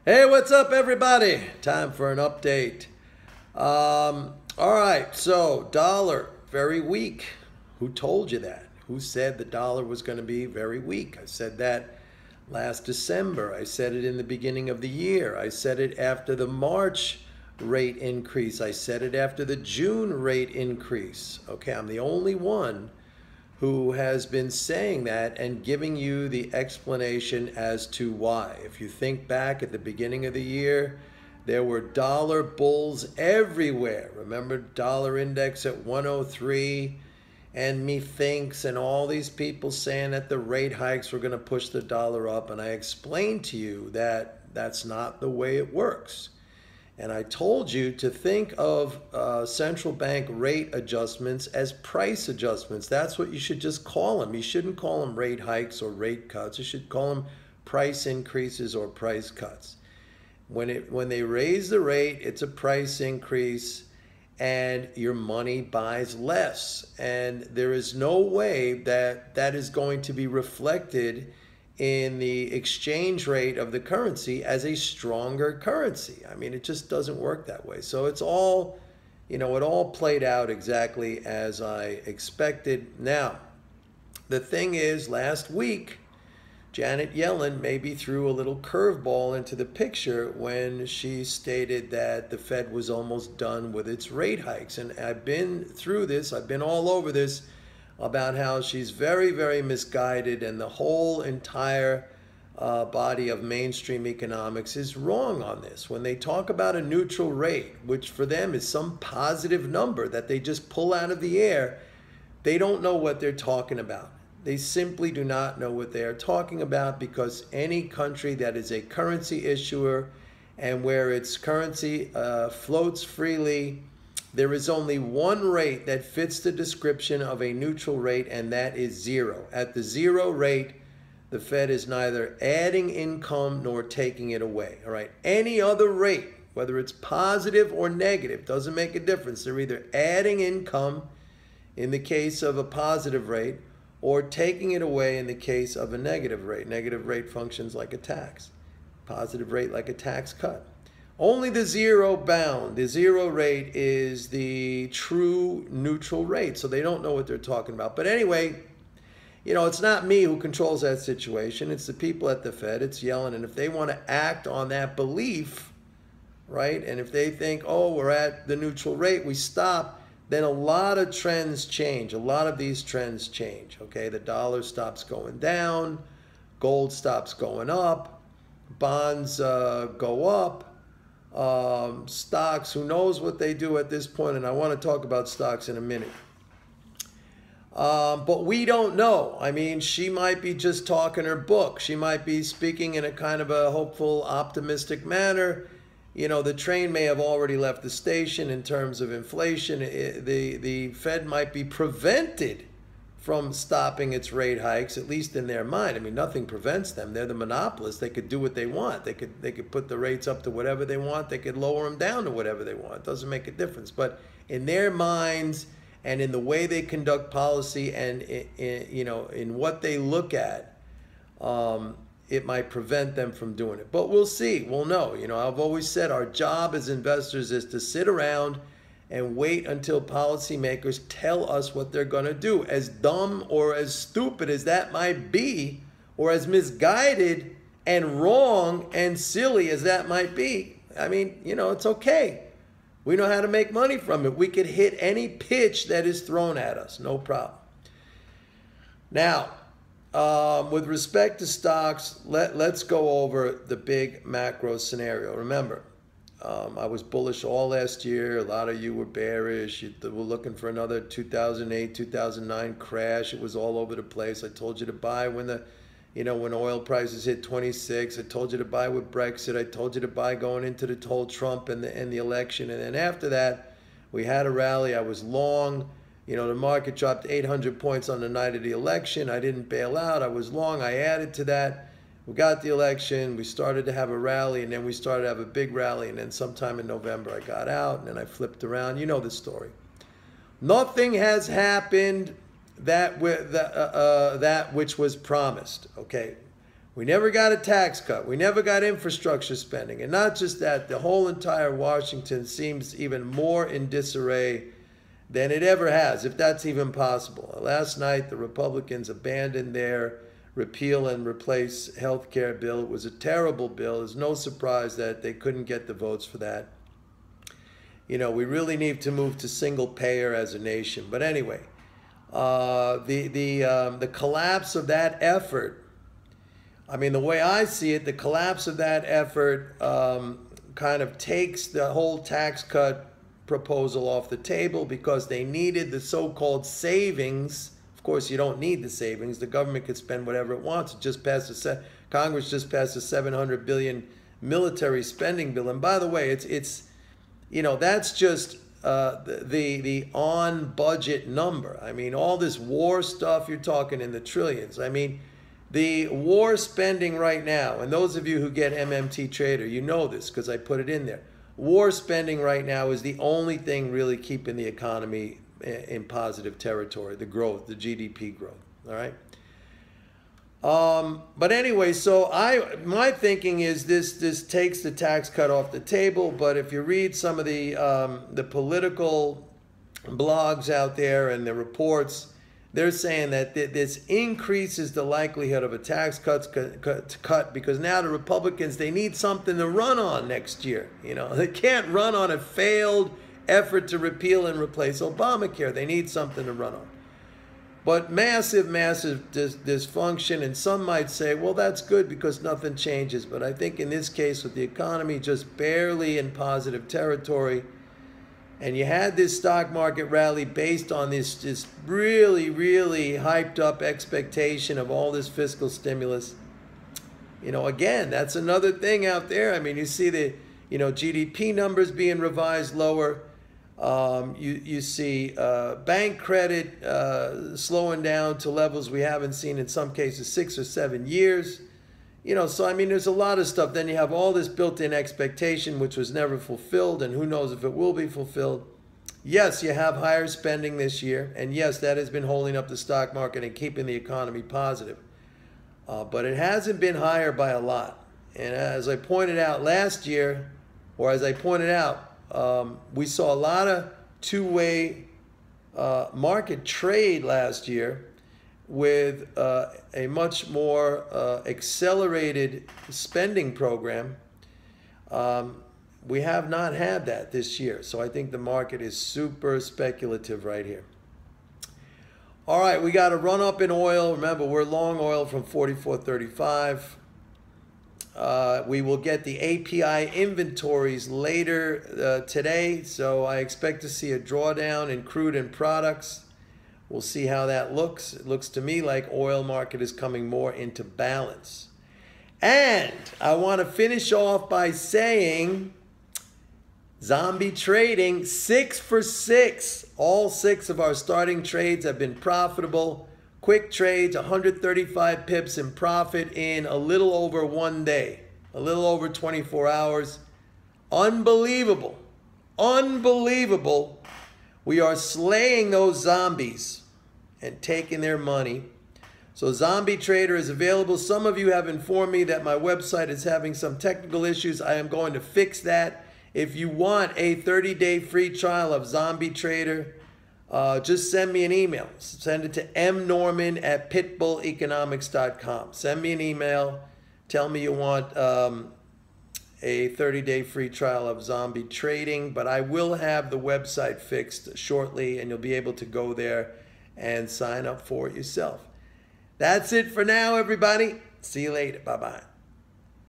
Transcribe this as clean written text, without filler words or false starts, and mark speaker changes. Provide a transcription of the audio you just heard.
Speaker 1: Hey, what's up, everybody? Time for an update. All right, so dollar, very weak. Who told you that? Who said the dollar was going to be very weak? I said that last December. I said it in the beginning of the year. I said it after the March rate increase. I said it after the June rate increase. Okay, I'm the only one who has been saying that and giving you the explanation as to why. If you think back at the beginning of the year, there were dollar bulls everywhere. Remember dollar index at 103 and methinks and all these people saying that the rate hikes were going to push the dollar up. And I explained to you that that's not the way it works. And I told you to think of central bank rate adjustments as price adjustments. That's what you should just call them. You shouldn't call them rate hikes or rate cuts. You should call them price increases or price cuts. When they raise the rate, it's a price increase and your money buys less. And there is no way that that is going to be reflected in the exchange rate of the currency as a stronger currency. I mean, it just doesn't work that way. So it's all, it all played out exactly as I expected. Now, the thing is, last week, Janet Yellen maybe threw a little curveball into the picture when she stated that the Fed was almost done with its rate hikes. And I've been through this, I've been all over this, about how she's very, very misguided and the whole entire body of mainstream economics is wrong on this. When they talk about a neutral rate, which for them is some positive number that they just pull out of the air, they don't know what they're talking about. They simply do not know what they are talking about, because any country that is a currency issuer and where its currency floats freely, there is only one rate that fits the description of a neutral rate, and that is zero. At the zero rate, the Fed is neither adding income nor taking it away. All right. Any other rate, whether it's positive or negative, doesn't make a difference. They're either adding income in the case of a positive rate or taking it away in the case of a negative rate. Negative rate functions like a tax. Positive rate like a tax cut. Only the zero bound, the zero rate, is the true neutral rate. So they don't know what they're talking about. But anyway, it's not me who controls that situation. It's the people at the Fed. It's Yellen. And if they want to act on that belief, right, and if they think, oh, we're at the neutral rate, we stop, then a lot of trends change. A lot of these trends change, okay? The dollar stops going down. Gold stops going up. Bonds go up. Stocks, who knows what they do at this point, and I want to talk about stocks in a minute. But we don't know. I mean, she might be just talking her book. She might be speaking in a kind of a hopeful, optimistic manner. The train may have already left the station in terms of inflation. The Fed might be prevented from stopping its rate hikes, at least in their mind. I mean, nothing prevents them. They're the monopolists. They could do what they want. They could put the rates up to whatever they want. They could lower them down to whatever they want. It doesn't make a difference. But in their minds and in the way they conduct policy and in what they look at, it might prevent them from doing it. But we'll see. We'll know. I've always said our job as investors is to sit around and wait until policymakers tell us what they're going to do. As dumb or as stupid as that might be, or as misguided and wrong and silly as that might be, I mean, it's okay. We know how to make money from it. We could hit any pitch that is thrown at us, no problem. Now, with respect to stocks, let's go over the big macro scenario. Remember, I was bullish all last year. A lot of you were bearish. You were looking for another 2008, 2009 crash. It was all over the place. I told you to buy when when oil prices hit 26. I told you to buy with Brexit. I told you to buy going into the whole Trump and the election. And then after that, we had a rally. I was long. The market dropped 800 points on the night of the election. I didn't bail out. I was long. I added to that. We got the election, we started to have a rally, and then we started to have a big rally, and then sometime in November I got out, and then I flipped around. You know the story. Nothing has happened that which was promised, okay? We never got a tax cut. We never got infrastructure spending. And not just that, the whole entire Washington seems even more in disarray than it ever has, if that's even possible. Last night, the Republicans abandoned their repeal and replace health care bill. It was a terrible bill. It's no surprise that they couldn't get the votes for that. You know, we really need to move to single payer as a nation. But anyway, the collapse of that effort, I mean, the way I see it, the collapse of that effort kind of takes the whole tax cut proposal off the table because they needed the so-called savings. Of course, you don't need the savings. The government could spend whatever it wants. It just passed Congress just passed a $700 billion military spending bill. And by the way, it's you know, that's just the on budget number. I mean, all this war stuff, you're talking in the trillions. I mean, the war spending right now, and those of you who get MMT Trader, you know this because I put it in there. War spending right now is the only thing really keeping the economy in positive territory, the growth, the GDP growth, all right? But anyway, so my thinking is this takes the tax cut off the table, but if you read some of the political blogs out there and the reports, they're saying that this increases the likelihood of a tax cut because now the Republicans, they need something to run on next year. You know, they can't run on a failed effort to repeal and replace Obamacare. They need something to run on. But massive dysfunction, and some might say, well, that's good because nothing changes. But I think in this case, with the economy just barely in positive territory, and you had this stock market rally based on this really, really hyped up expectation of all this fiscal stimulus. You know, again, that's another thing out there. I mean, you see the, you know, GDP numbers being revised lower. You see bank credit slowing down to levels we haven't seen in some cases 6 or 7 years. You know, so I mean, there's a lot of stuff. Then you have all this built-in expectation, which was never fulfilled, and who knows if it will be fulfilled. Yes, you have higher spending this year, and yes, that has been holding up the stock market and keeping the economy positive. But it hasn't been higher by a lot. And as I pointed out last year, or as I pointed out, we saw a lot of two-way market trade last year with a much more accelerated spending program. We have not had that this year. So I think the market is super speculative right here. All right, we got a run up in oil. Remember, we're long oil from 44.35. We will get the API inventories later today. So I expect to see a drawdown in crude and products. We'll see how that looks. It looks to me like oil market is coming more into balance. And I want to finish off by saying zombie trading, 6 for 6. All 6 of our starting trades have been profitable. Quick trades, 135 pips in profit in a little over 1 day, a little over 24 hours. Unbelievable. Unbelievable. We are slaying those zombies and taking their money. So Zombie Trader is available. Some of you have informed me that my website is having some technical issues. I am going to fix that. If you want a 30-day free trial of Zombie Trader, just send me an email. Send it to mnorman@pitbulleconomics.com. Send me an email. Tell me you want a 30-day free trial of zombie trading, but I will have the website fixed shortly, and you'll be able to go there and sign up for it yourself. That's it for now, everybody. See you later. Bye-bye.